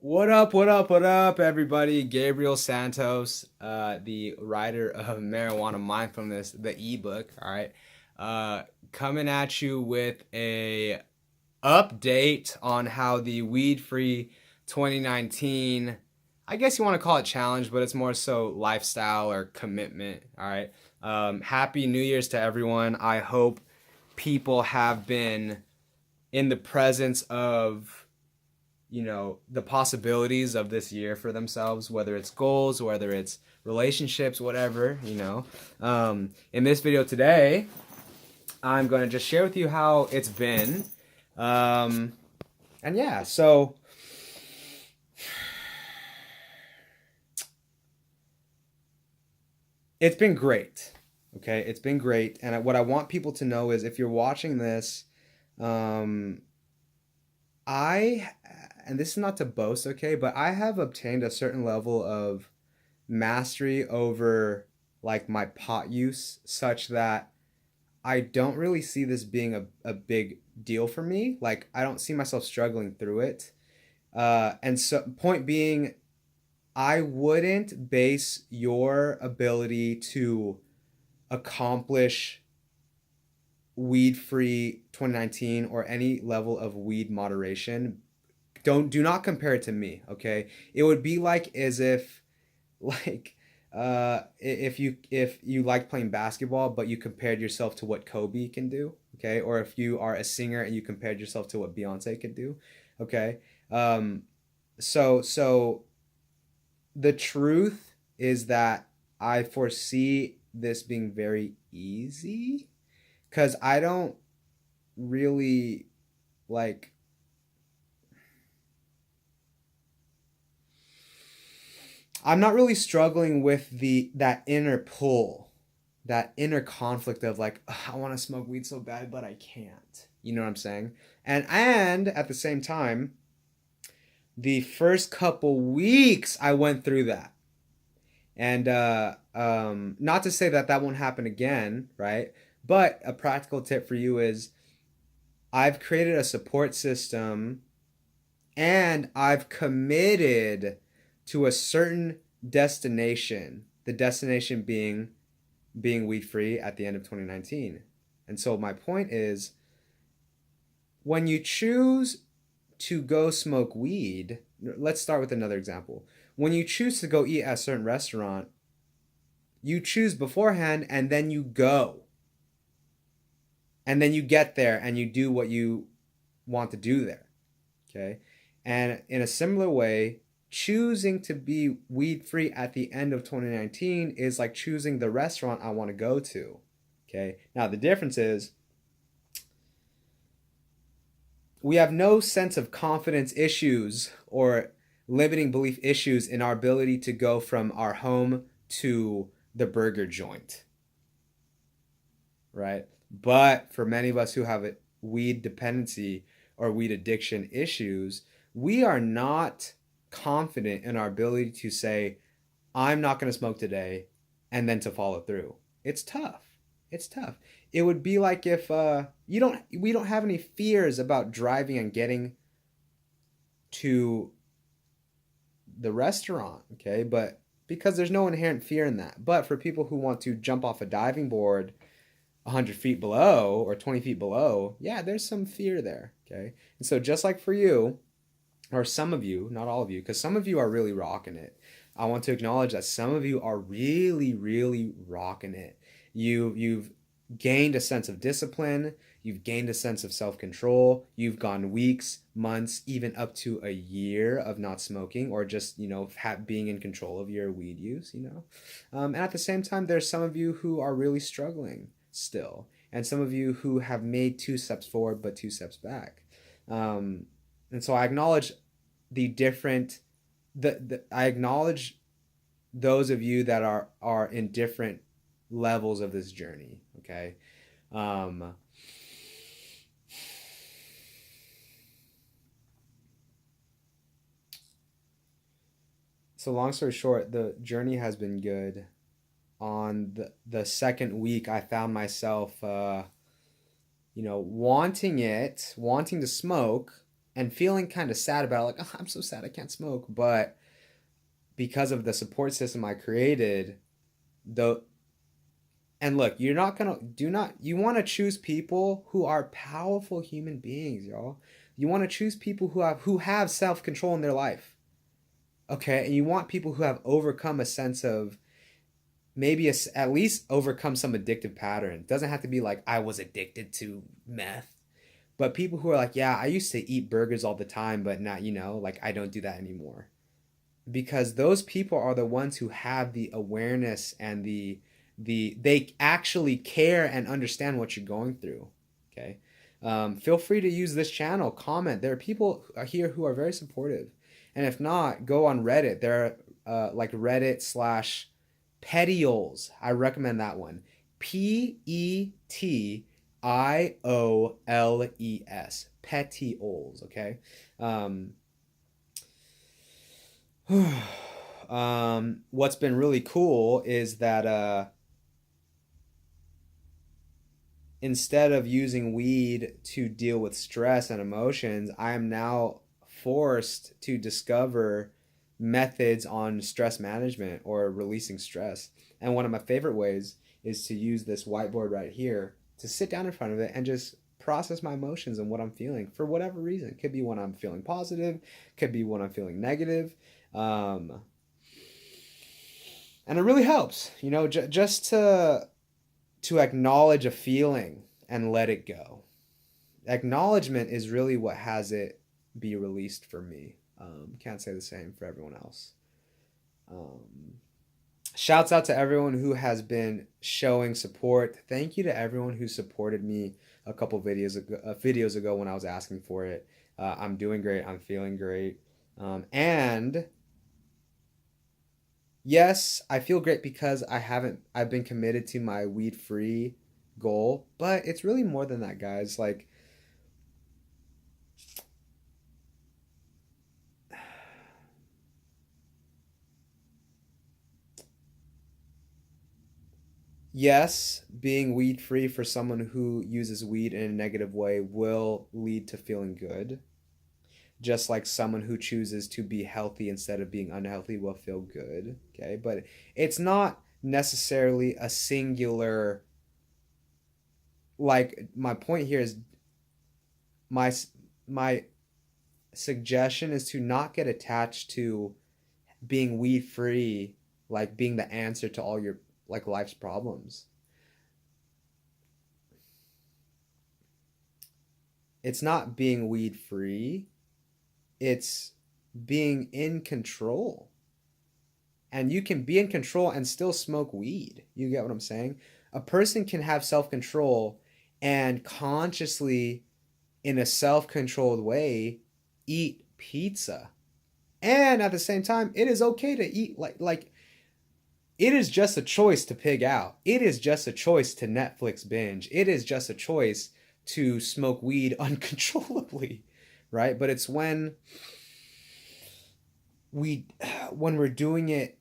What up, what up, what up, everybody? Gabriel Santos, the writer of Marijuana Mindfulness, the ebook, all right? Coming at you with a update on how the weed-free 2019, I guess you want to call it challenge, but it's more so lifestyle or commitment, all right? Happy New Year's to everyone. I hope people have been in the presence of the possibilities of this year for themselves, whether it's goals, whether it's relationships, whatever. In this video today, I'm going to just share with you how it's been. And yeah, so it's been great. Okay, it's been great. And what I want people to know is if you're watching this, um, I, and this is not to boast, okay, but I have obtained a certain level of mastery over like my pot use such that I don't really see this being a big deal for me. Like, I don't see myself struggling through it. And so, point being, I wouldn't base your ability to accomplish weed free 2019 or any level of weed moderation. Do not compare it to me, okay? It would be like as if like if you like playing basketball but you compared yourself to what Kobe can do, okay? Or if you are a singer and you compared yourself to what Beyonce could do, okay? Um so the truth is that I foresee this being very easy cuz I don't really like I'm not really struggling with the that inner pull, that inner conflict of like, "Ugh, I want to smoke weed so bad, but I can't." You know what I'm saying? And at the same time, the first couple weeks I went through that, and not to say that that won't happen again, right? But a practical tip for you is I've created a support system and I've committed to a certain destination. The destination being weed free at the end of 2019. And so my point is when you choose to go smoke weed, let's start with another example. When you choose to go eat at a certain restaurant, you choose beforehand and then you go. And then you get there and you do what you want to do there. Okay? And in a similar way, choosing to be weed free at the end of 2019 is like choosing the restaurant I want to go to. Okay. Now, the difference is we have no sense of confidence issues or limiting belief issues in our ability to go from our home to the burger joint, right? But for many of us who have a weed dependency or weed addiction issues, we are not confident in our ability to say, I'm not going to smoke today, and then to follow through. It's tough. It's tough. It would be like if we don't have any fears about driving and getting to the restaurant, okay? But because there's no inherent fear in that. But for people who want to jump off a diving board 100 feet below or 20 feet below, yeah, there's some fear there, okay? And so just like for you, or some of you, not all of you, because some of you are really rocking it. I want to acknowledge that some of you are really, really rocking it. You've gained a sense of discipline. You've gained a sense of self-control. You've gone weeks, months, even up to a year of not smoking or just, being in control of your weed use. And at the same time, there's some of you who are really struggling still. And some of you who have made 2 steps forward but 2 steps back. And so I acknowledge the different I acknowledge those of you that are in different levels of this journey, okay? um so long story short, the journey has been good. On the second week I found myself wanting to smoke, and feeling kind of sad about it, like, oh, I'm so sad I can't smoke. But because of the support system I created, the and look, you're not gonna do not you want to choose people who are powerful human beings, y'all. You want to choose people who have self-control in their life. Okay? And you want people who have overcome a sense of maybe at least overcome some addictive pattern. It doesn't have to be like I was addicted to meth, but people who are like, yeah, I used to eat burgers all the time, but not, like I don't do that anymore. Because those people are the ones who have the awareness and they actually care and understand what you're going through. Okay. Feel free to use this channel, comment. There are people here who are very supportive, and if not, go on Reddit. There are like Reddit slash petioles. I recommend that one. Petioles. Petioles. Okay. What's been really cool is that instead of using weed to deal with stress and emotions, I am now forced to discover methods on stress management or releasing stress. And one of my favorite ways is to use this whiteboard right here to sit down in front of it and just process my emotions and what I'm feeling for whatever reason. It could be when I'm feeling positive, could be when I'm feeling negative. And it really helps, just to acknowledge a feeling and let it go. Acknowledgement is really what has it be released for me. Can't say the same for everyone else. Shouts out to everyone who has been showing support. Thank you to everyone who supported me a couple videos ago when I was asking for it. I'm doing great. I'm feeling great. And yes, I feel great because I've been committed to my weed free goal, but it's really more than that, guys. Like, yes, being weed free for someone who uses weed in a negative way will lead to feeling good. Just like someone who chooses to be healthy instead of being unhealthy will feel good. Okay. But it's not necessarily a singular, like, my point here is my my suggestion is to not get attached to being weed free, like being the answer to all your like life's problems. It's not being weed free, it's being in control. And you can be in control and still smoke weed. You get what I'm saying? A person can have self control and consciously, in a self controlled way, eat pizza. And at the same time, it is okay to eat like it is just a choice to pig out. It is just a choice to Netflix binge. It is just a choice to smoke weed uncontrollably, right? But it's we when we're doing it.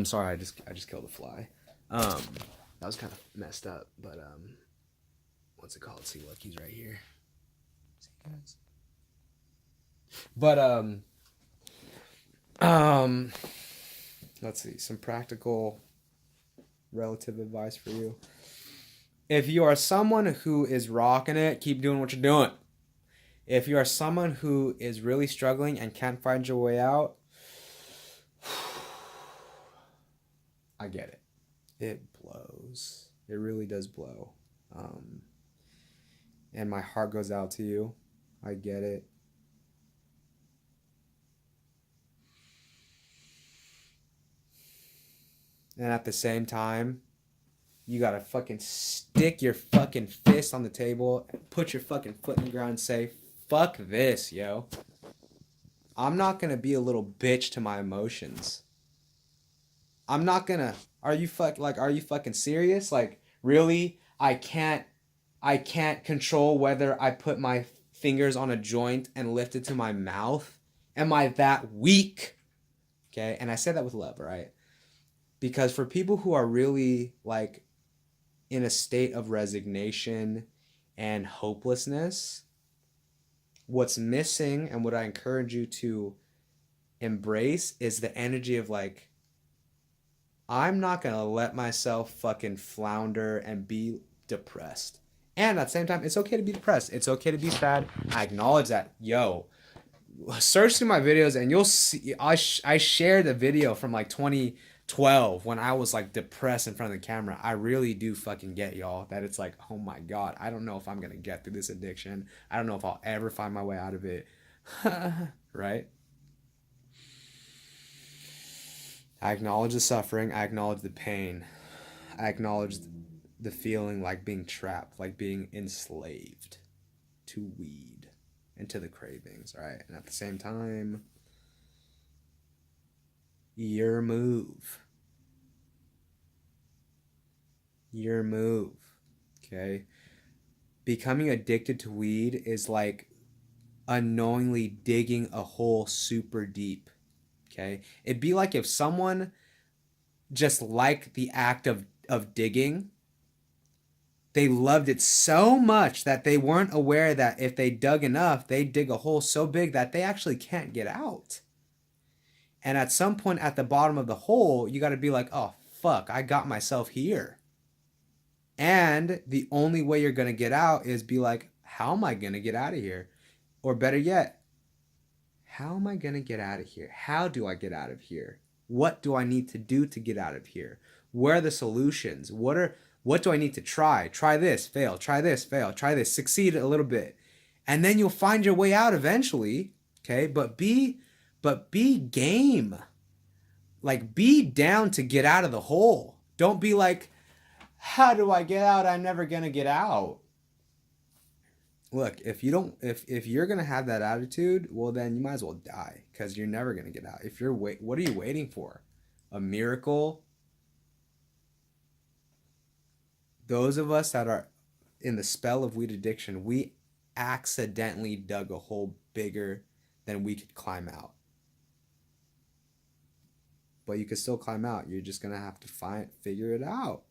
Sorry, I just killed a fly. That was kind of messed up, but what's it called? Let's see, look, he's right here. See you guys. But let's see, some practical relative advice for you. If you are someone who is rocking it, keep doing what you're doing. If you are someone who is really struggling and can't find your way out, I get it. It blows. It really does blow. And my heart goes out to you. I get it. And at the same time, you gotta fucking stick your fucking fist on the table, put your fucking foot in the ground and say, fuck this, yo. I'm not gonna be a little bitch to my emotions. I'm not gonna. Are you fucking serious? Like, really? I can't control whether I put my fingers on a joint and lift it to my mouth. Am I that weak? Okay? And I say that with love, right? Because for people who are really like in a state of resignation and hopelessness, What's missing and what I encourage you to embrace is the energy of like, I'm not going to let myself fucking flounder and be depressed. And at the same time, it's okay to be depressed. It's okay to be sad. I acknowledge that. Yo, search through my videos and you'll see I shared a video from like 2012 when I was like depressed in front of the camera. I really do fucking get y'all that it's like, oh my god, I don't know if I'm gonna get through this addiction. I don't know if I'll ever find my way out of it. Right? I acknowledge the suffering. I acknowledge the pain. I acknowledge the feeling like being trapped, like being enslaved to weed and to the cravings, right? And at the same time, your move. Your move. Okay? Becoming addicted to weed is like unknowingly digging a hole super deep. Okay? It'd be like if someone just liked the act of digging, they loved it so much that they weren't aware that if they dug enough, they'd dig a hole so big that they actually can't get out. And at some point at the bottom of the hole, you got to be like, oh, fuck, I got myself here. And the only way you're going to get out is be like, how am I going to get out of here? Or better yet, how am I going to get out of here? How do I get out of here? What do I need to do to get out of here? Where are the solutions? What do I need to try? Try this, fail. Try this, fail. Try this, succeed a little bit. And then you'll find your way out eventually, okay? But be game. Like, be down to get out of the hole. Don't be like, how do I get out? I'm never going to get out. Look, if you're going to have that attitude, well, then you might as well die because you're never going to get out. What are you waiting for? A miracle? Those of us that are in the spell of weed addiction, we accidentally dug a hole bigger than we could climb out. But you can still climb out. You're just going to have to figure it out.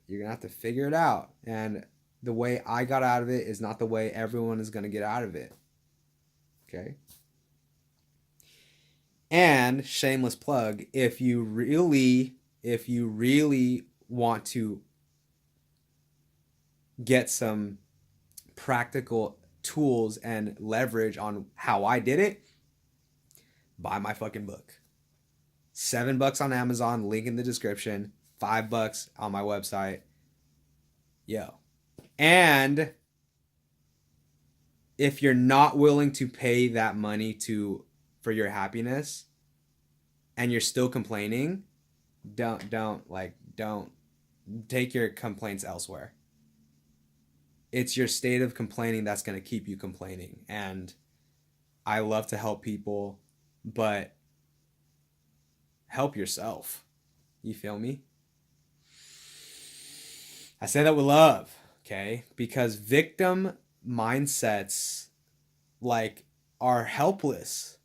You're going to have to figure it out. And the way I got out of it is not the way everyone is going to get out of it. Okay? And shameless plug, if you really want to get some practical tools and leverage on how I did it, buy my fucking book. $7 on Amazon, link in the description, $5 on my website. Yo. And if you're not willing to pay that money for your happiness and you're still complaining, don't take your complaints elsewhere. It's your state of complaining that's going to keep you complaining. And I love to help people, but help yourself. You feel me? I say that with love, okay? Because victim mindsets like are helpless.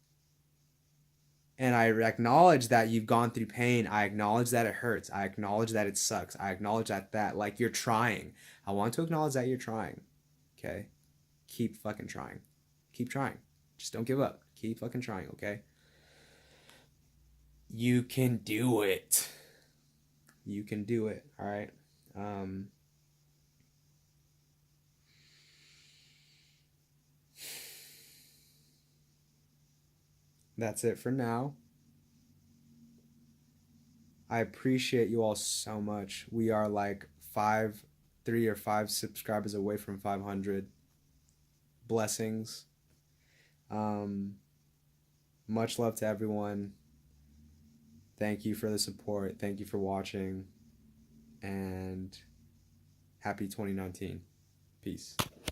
And I acknowledge that you've gone through pain. I acknowledge that it hurts. I acknowledge that it sucks. I acknowledge that like you're trying. I want to acknowledge that you're trying. Okay? Keep fucking trying. Keep trying. Just don't give up. Keep fucking trying, okay? You can do it. You can do it, all right? That's it for now. I appreciate you all so much. We are like 3 or 5 subscribers away from 500. Blessings. Much love to everyone. Thank you for the support. Thank you for watching. And happy 2019. Peace.